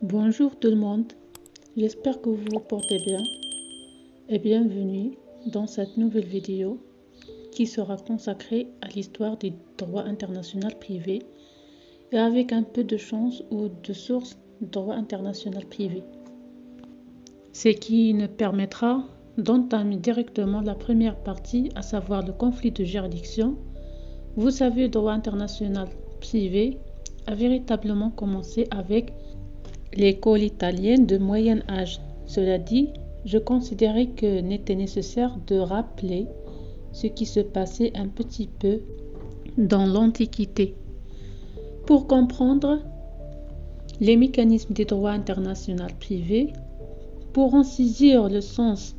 Bonjour tout le monde, j'espère que vous vous portez bien et bienvenue dans cette nouvelle vidéo qui sera consacrée à l'histoire du droit international privé et avec un peu de chance ou de source droit international privé. Ce qui nous permettra d'entamer directement la première partie, à savoir le conflit de juridiction. Vous savez, le droit international privé a véritablement commencé avec l'école italienne de moyen âge. Cela dit, je considérais que n'était nécessaire de rappeler ce qui se passait un petit peu dans l'Antiquité. Pour comprendre les mécanismes du droit international privé, pour en saisir le sens,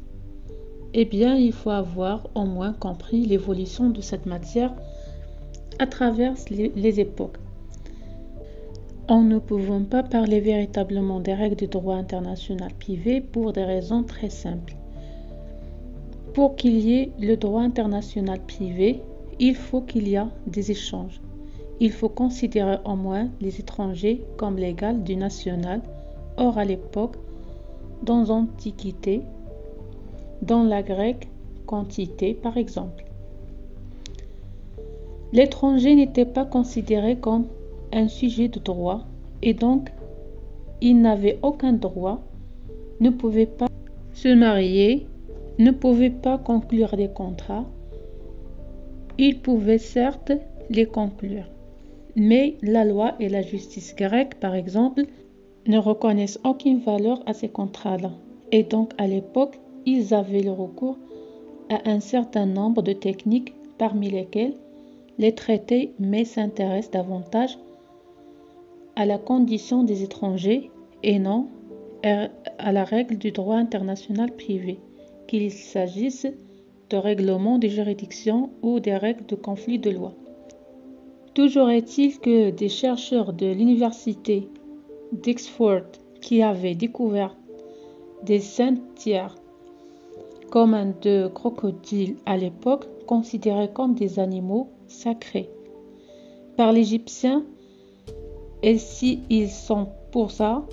il faut avoir au moins compris l'évolution de cette matière à travers les époques. On ne pouvons pas parler véritablement des règles du droit international privé pour des raisons très simples. Pour qu'il y ait le droit international privé, il faut qu'il y ait des échanges. Il faut considérer au moins les étrangers comme l'égal du national. Or, à l'époque, dans l'Antiquité, dans la grecque, quantité par exemple, l'étranger n'était pas considéré comme un sujet de droit et donc il n'avait aucun droit, ne pouvait pas se marier, ne pouvait pas conclure des contrats. Il pouvait certes les conclure, mais la loi et la justice grecque par exemple ne reconnaissent aucune valeur à ces contrats-là et donc à l'époque ils avaient le recours à un certain nombre de techniques parmi lesquelles les traités mais s'intéressent davantage à la condition des étrangers et non à la règle du droit international privé, qu'il s'agisse de règlements de juridiction ou des règles de conflit de loi. Toujours est-il que des chercheurs de l'université d'Oxford qui avaient découvert des cimetières communs de crocodiles à l'époque considérés comme des animaux sacrés par l'Égyptien, et si ils sont pour ça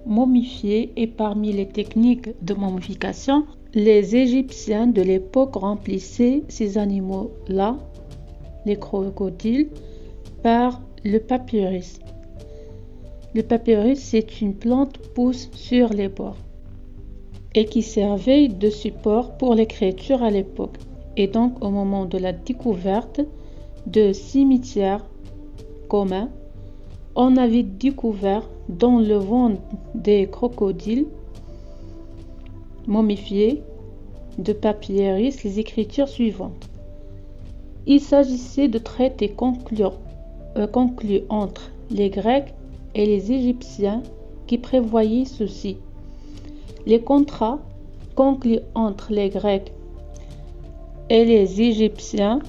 momifiés, et parmi les techniques de momification, les Égyptiens de l'époque remplissaient ces animaux-là, les crocodiles, par le papyrus. Le papyrus, c'est une plante pousse sur les bords et qui servait de support pour l'écriture à l'époque. Et donc, au moment de la découverte de cimetières communs, on avait découvert dans le ventre des crocodiles momifiés de papyrus les écritures suivantes. Il s'agissait de traités conclus entre les Grecs et les Égyptiens qui prévoyaient ceci. Les contrats conclus entre les Grecs et les Égyptiens,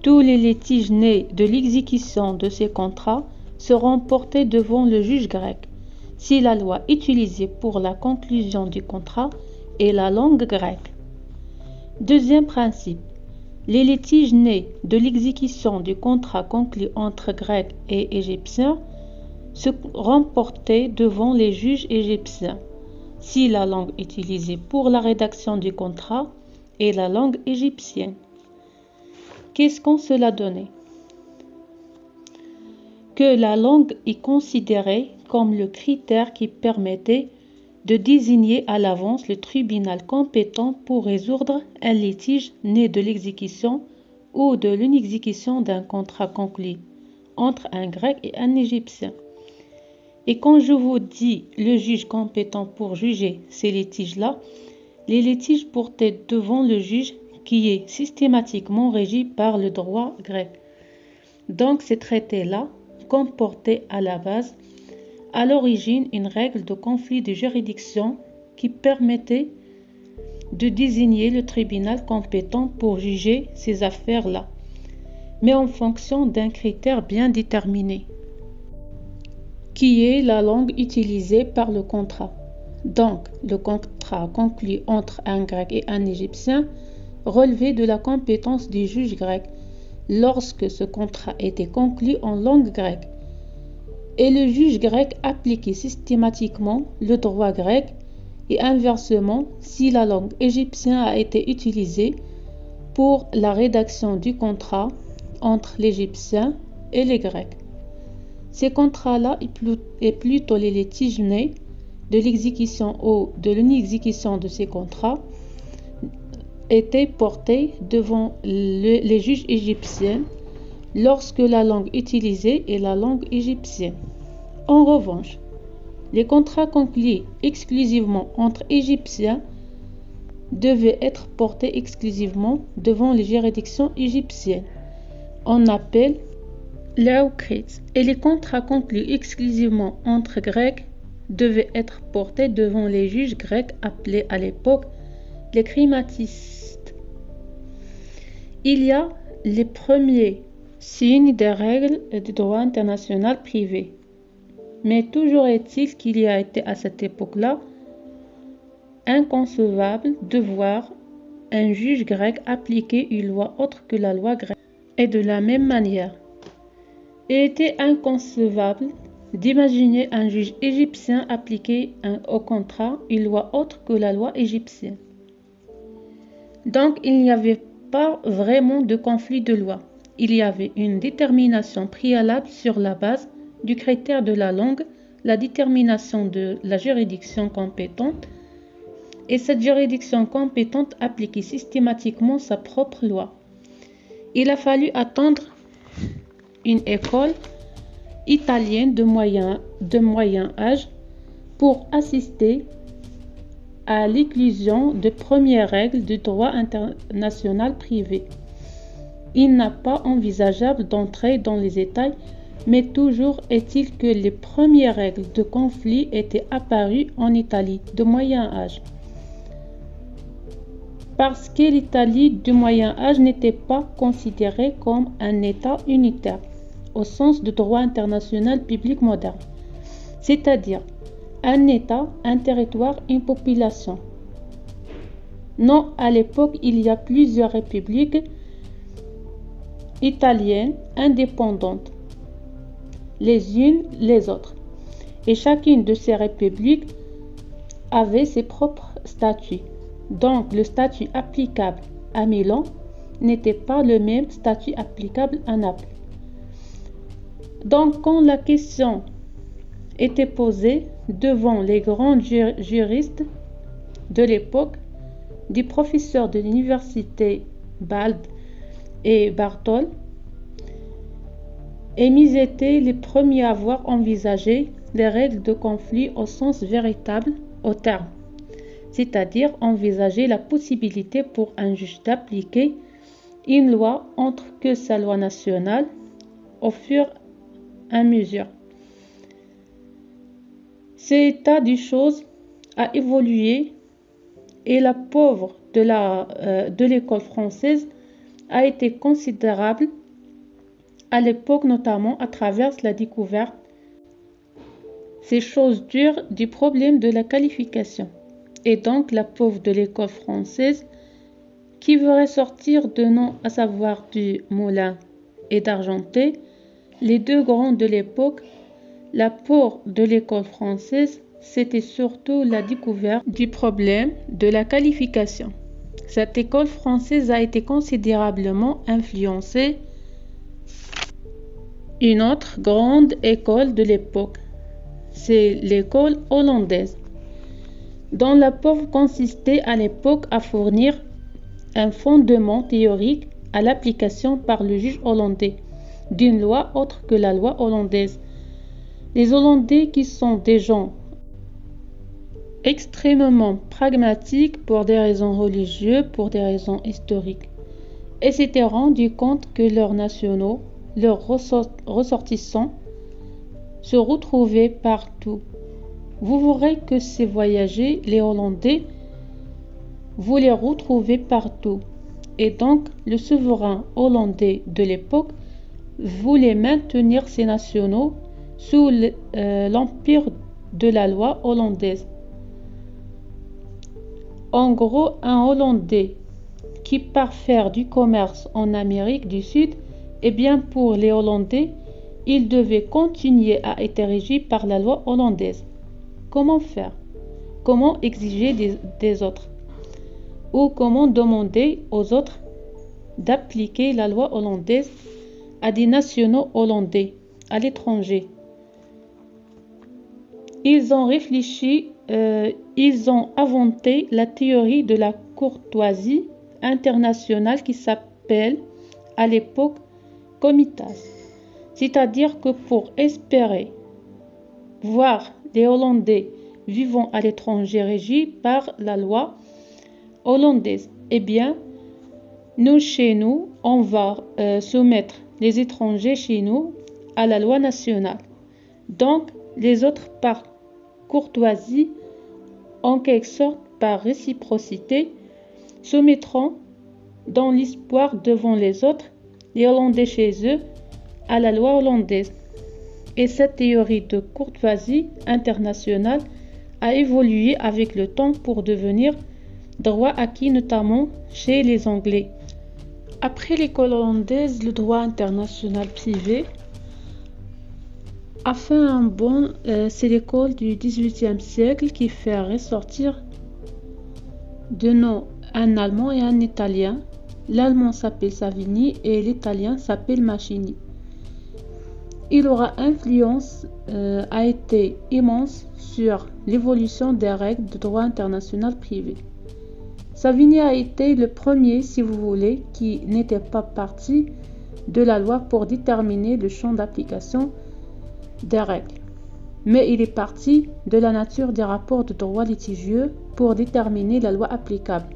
tous les litiges nés de l'exécution de ces contrats seront portés devant le juge grec si la loi utilisée pour la conclusion du contrat est la langue grecque. Deuxième principe, les litiges nés de l'exécution du contrat conclu entre Grecs et Égyptiens seront portés devant les juges égyptiens si la langue utilisée pour la rédaction du contrat est la langue égyptienne. Qu'est-ce qu'on cela donnait? Que la langue est considérée comme le critère qui permettait de désigner à l'avance le tribunal compétent pour résoudre un litige né de l'exécution ou de l'inexécution d'un contrat conclu entre un Grec et un Égyptien. Et quand je vous dis le juge compétent pour juger ces litiges-là, les litiges portés devant le juge qui est systématiquement régi par le droit grec. Donc ces traités-là comportait à la base, à l'origine, une règle de conflit de juridiction qui permettait de désigner le tribunal compétent pour juger ces affaires-là, mais en fonction d'un critère bien déterminé, qui est la langue utilisée par le contrat. Donc, le contrat conclu entre un Grec et un Égyptien relevait de la compétence du juge grec lorsque ce contrat était conclu en langue grecque. et le juge grec appliquait systématiquement le droit grec et inversement si la langue égyptienne a été utilisée pour la rédaction du contrat entre l'Égyptien et les Grecs. Ces contrats-là et plutôt les litiges nés de l'exécution ou de l'inexécution de ces contrats étaient portés devant les juges égyptiens lorsque la langue utilisée est la langue égyptienne. En revanche, les contrats conclus exclusivement entre Égyptiens devaient être portés exclusivement devant les juridictions égyptiennes. On appelle l'Eukrit, et les contrats conclus exclusivement entre Grecs devaient être portés devant les juges grecs appelés à l'époque les crimatistes. Il y a les premiers signes des règles du droit international privé. Mais toujours est-il qu'il y a été à cette époque-là inconcevable de voir un juge grec appliquer une loi autre que la loi grecque. Et de la même manière, il était inconcevable d'imaginer un juge égyptien appliquer au contrat une loi autre que la loi égyptienne. Donc il n'y avait pas vraiment de conflit de loi. Il y avait une détermination préalable sur la base du critère de la langue, la détermination de la juridiction compétente, et cette juridiction compétente appliquait systématiquement sa propre loi. Il a fallu attendre une école italienne de moyen âge pour assister à l'éclosion de premières règles du droit international privé. Il n'est pas envisageable d'entrer dans les détails, mais toujours est-il que les premières règles de conflit étaient apparues en Italie de moyen âge. Parce que l'Italie du moyen âge n'était pas considérée comme un État unitaire, au sens du droit international public moderne, c'est-à-dire un État, un territoire, une population. Non, à l'époque, il y a plusieurs républiques italiennes indépendantes, les unes les autres, et chacune de ces républiques avait ses propres statuts. Donc, le statut applicable à Milan n'était pas le même statut applicable à Naples. Donc, quand la question était posée devant les grands juristes de l'époque, des professeurs de l'université Bald et Bartol, et ils étaient les premiers à avoir envisagé les règles de conflit au sens véritable au terme, c'est-à-dire envisager la possibilité pour un juge d'appliquer une loi autre que sa loi nationale au fur et à mesure. Cet état de choses a évolué et la pauvre de l'école française a été considérable à l'époque, notamment à travers la découverte ces choses dures du problème de la qualification. Et donc la pauvre de l'école française qui veut ressortir de nom, à savoir du Moulin et d'Argenté, les deux grands de l'époque, la pauvre de l'école française, c'était surtout la découverte du problème de la qualification. Cette école française a été considérablement influencée une autre grande école de l'époque, c'est l'école hollandaise, dont la pauvre consistait à l'époque à fournir un fondement théorique à l'application par le juge hollandais d'une loi autre que la loi hollandaise. Les Hollandais, qui sont des gens extrêmement pragmatiques pour des raisons religieuses, pour des raisons historiques, et s'étaient rendus compte que leurs nationaux, leurs ressortissants, se retrouvaient partout. Vous verrez que ces voyageurs, les Hollandais, vous les retrouvez partout. Et donc, le souverain hollandais de l'époque voulait maintenir ses nationaux sous l'empire de la loi hollandaise. En gros, un Hollandais qui part faire du commerce en Amérique du Sud, eh bien pour les Hollandais, il devait continuer à être régi par la loi hollandaise. Comment faire? Comment exiger des autres? Ou comment demander aux autres d'appliquer la loi hollandaise à des nationaux hollandais à l'étranger? Ils ont réfléchi, ils ont inventé la théorie de la courtoisie internationale qui s'appelle à l'époque comitas. C'est-à-dire que pour espérer voir les Hollandais vivant à l'étranger régis par la loi hollandaise, eh bien, nous, chez nous, on va soumettre les étrangers chez nous à la loi nationale. Donc, les autres, par courtoisie, en quelque sorte par réciprocité, soumettront dans l'espoir devant les autres, les Hollandais chez eux, à la loi hollandaise. Et cette théorie de courtoisie internationale a évolué avec le temps pour devenir droit acquis notamment chez les Anglais. Après l'école hollandaise, le droit international privé a fait un bond, c'est l'école du XVIIIe siècle qui fait ressortir deux noms, un allemand et un italien. L'allemand s'appelle Savigny et l'italien s'appelle Machini. Leur influence a été immense sur l'évolution des règles de droit international privé. Savigny a été le premier, si vous voulez, qui n'était pas parti de la loi pour déterminer le champ d'application des règles. Mais il est parti de la nature des rapports de droit litigieux pour déterminer la loi applicable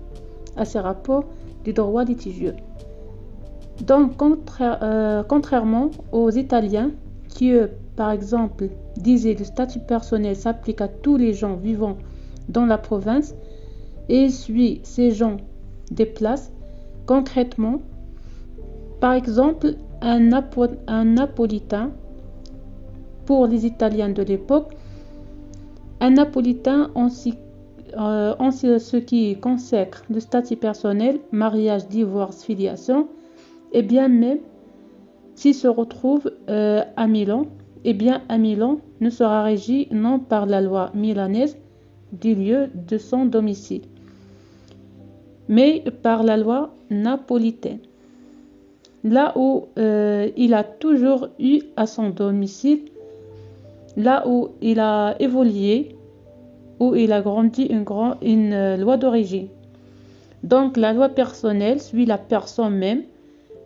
à ces rapports de droit litigieux. Donc, contrairement aux Italiens qui, par exemple, disaient que le statut personnel s'applique à tous les gens vivant dans la province et suit ces gens déplacent concrètement. Par exemple, un Napolitain, pour les Italiens de l'époque, un Napolitain en ce qui consacre le statut personnel, mariage, divorce, filiation, et bien même s'il se retrouve à Milan, eh bien à Milan ne sera régi non par la loi milanaise du lieu de son domicile, mais par la loi napolitaine. Là où il a toujours eu à son domicile, là où il a évolué, où il a grandi une loi d'origine. Donc la loi personnelle suit la personne même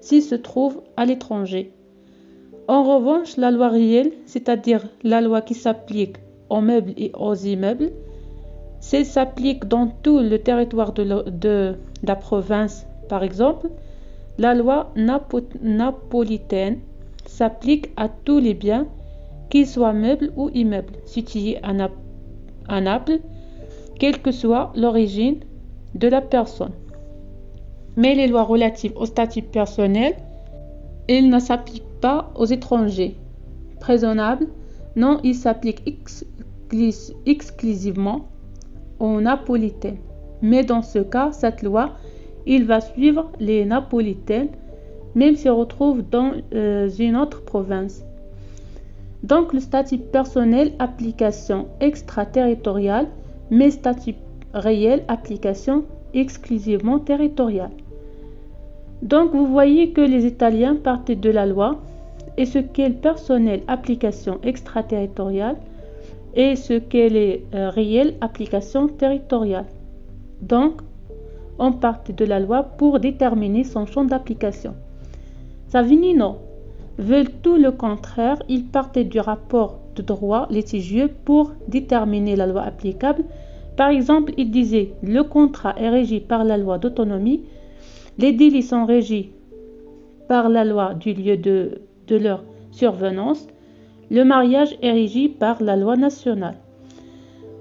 s'il se trouve à l'étranger. En revanche, la loi réelle, c'est-à-dire la loi qui s'applique aux meubles et aux immeubles, celle s'applique dans tout le territoire de la province. Par exemple, la loi napolitaine s'applique à tous les biens, qu'ils soient meubles ou immeubles, situés à Naples, quelle que soit l'origine de la personne. Mais les lois relatives au statut personnel, elles ne s'appliquent pas aux étrangers. Raisonnable, non, ils s'appliquent exclusivement aux Napolitains. Mais dans ce cas, cette loi, il va suivre les Napolitains, même s'ils se retrouvent dans une autre province. Donc, le statut personnel, application extraterritoriale, mais statut réel, application exclusivement territoriale. Donc, vous voyez que les Italiens partaient de la loi et ce qu'est le personnel, application extraterritoriale, et ce qu'est les réelles, application territoriale. Donc, on partait de la loi pour déterminer son champ d'application. Savigny, non, veulent tout le contraire. Ils partaient du rapport de droit litigieux pour déterminer la loi applicable. Par exemple, ils disaient le contrat est régi par la loi d'autonomie, les délits sont régis par la loi du lieu de leur survenance, le mariage est régi par la loi nationale.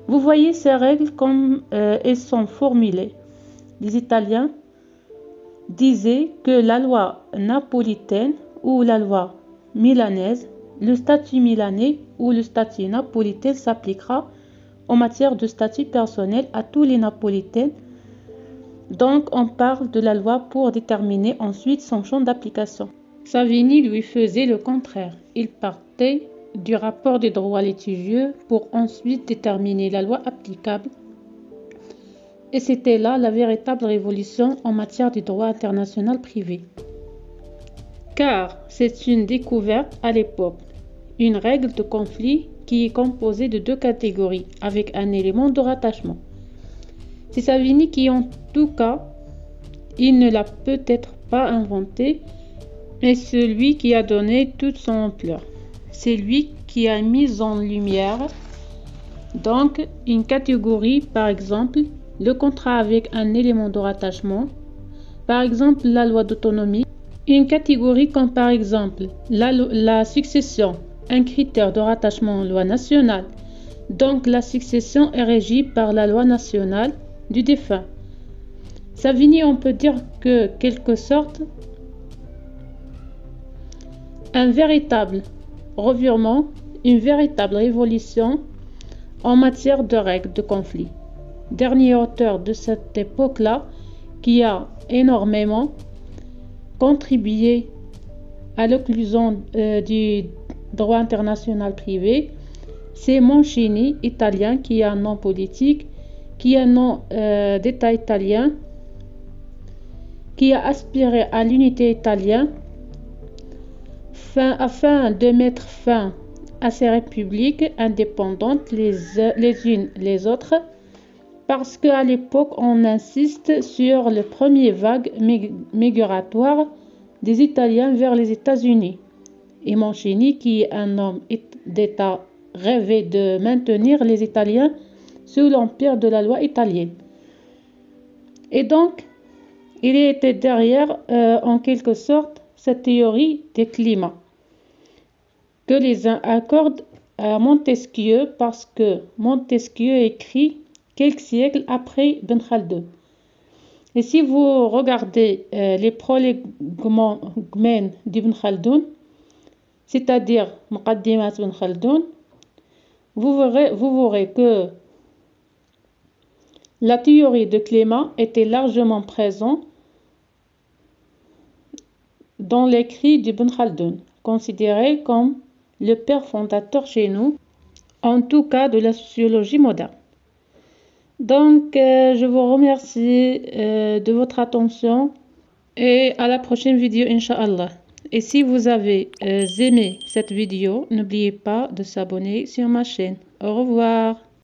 Vous voyez ces règles comme elles sont formulées. Les Italiens disaient que la loi napolitaine ou la loi milanaise, le statut milanais ou le statut napolitain s'appliquera en matière de statut personnel à tous les Napolitains. Donc, on parle de la loi pour déterminer ensuite son champ d'application. Savigny lui faisait le contraire. Il partait du rapport des droits litigieux pour ensuite déterminer la loi applicable. Et c'était là la véritable révolution en matière du droit international privé. Car c'est une découverte à l'époque, une règle de conflit qui est composée de deux catégories avec un élément de rattachement. C'est Savigny qui, en tout cas, il ne l'a peut-être pas inventé, mais celui qui a donné toute son ampleur. C'est lui qui a mis en lumière donc une catégorie, par exemple, le contrat avec un élément de rattachement, par exemple la loi d'autonomie, une catégorie comme par exemple la succession, un critère de rattachement en loi nationale. Donc la succession est régie par la loi nationale du défunt. Savigny, on peut dire que quelque sorte un véritable revirement, une véritable révolution en matière de règles de conflit. Dernier auteur de cette époque-là qui a énormément contribué à l'occlusion du droit international privé, c'est Mancini, italien, qui a un nom politique, qui a un nom d'État italien, qui a aspiré à l'unité italienne afin de mettre fin à ces républiques indépendantes les unes les autres, parce qu'à l'époque on insiste sur le premier vague migratoire des Italiens vers les États-Unis. Et Mancini, qui est un homme d'État, rêvait de maintenir les Italiens sous l'empire de la loi italienne. Et donc, il était derrière, en quelque sorte, cette théorie des climats que les uns accordent à Montesquieu, parce que Montesquieu écrit quelques siècles après Ben Khaldoun. Et si vous regardez les prolégomènes d'Ibn Khaldoun, c'est-à-dire Muqaddimat Ibn Khaldoun, vous verrez que la théorie de climat était largement présente dans l'écrit d'Ibn Khaldoun, considéré comme le père fondateur chez nous, en tout cas de la sociologie moderne. Donc, je vous remercie de votre attention et à la prochaine vidéo, Inch'Allah. Et si vous avez aimé cette vidéo, n'oubliez pas de s'abonner sur ma chaîne. Au revoir.